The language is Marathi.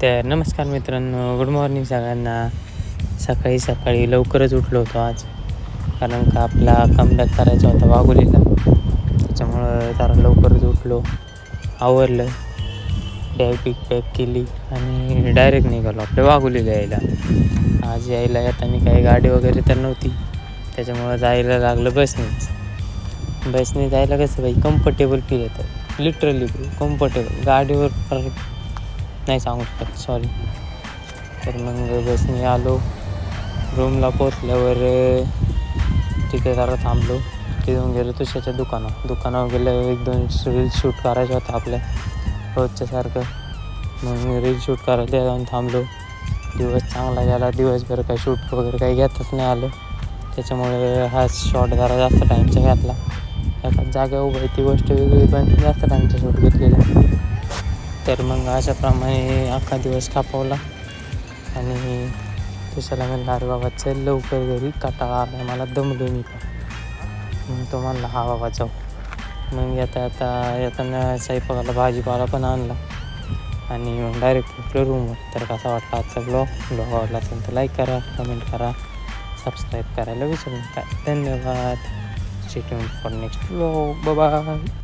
तर नमस्कार मित्रांनो, गुड मॉर्निंग सगळ्यांना. सकाळी लवकरच उठलो होतो आज, कारण का आपला कमबॅक करायचा होता वाघोलीला. त्याच्यामुळं जरा लवकरच उठलो, आवरलं, बॅग केली आणि डायरेक्ट निघालो आपल्या वाघोलीला यायला. आज यायला येताना काही गाडी वगैरे तर नव्हती, त्याच्यामुळं जायला लागलं बसने जायला कसं बाई कम्फर्टेबल फील येतं, लिटरली कम्फर्टेबल. गाडीवर नाही सांगू शकत, सॉरी. तर मग बसने आलो. रूमला पोचल्यावर तिथे जरा थांबलो. तिथून गेलो तुषाच्या दुकानावर गेल्यावर 1-2 रील्स शूट करायचं होतं आपल्या रोजच्यासारखं. मग रील शूट करायला जाऊन थांबलो. दिवस चांगला गेला. दिवसभर काही शूट वगैरे काही घेतच नाही आलं, त्याच्यामुळे हा शॉट जरा जास्त टाईमचा घेतला. एखाद जागा उभं आहे ती गोष्ट वेगळी, पण जास्त टाईमचा शूट घेतलेला. तर मग अशाप्रमाणे अख्खा दिवस कापवला आणि तुषाला म्हणलं, अरे बाबा चल लवकर घरी, कंटाळा आला मला, दमलो मी पण. मग तो म्हणला हा बाबा जाऊ. मग येताना स्वयंपाकाला भाजीपाला पण आणला आणि मग डायरेक्ट आपलं रूमवर. तर कसा वाटला आजचा ब्लॉग आवडला असेल तर लाईक करा, कमेंट करा, सबस्क्राईब करायला विसरू नका. धन्यवाद. Stay tuned for next blog. Bye.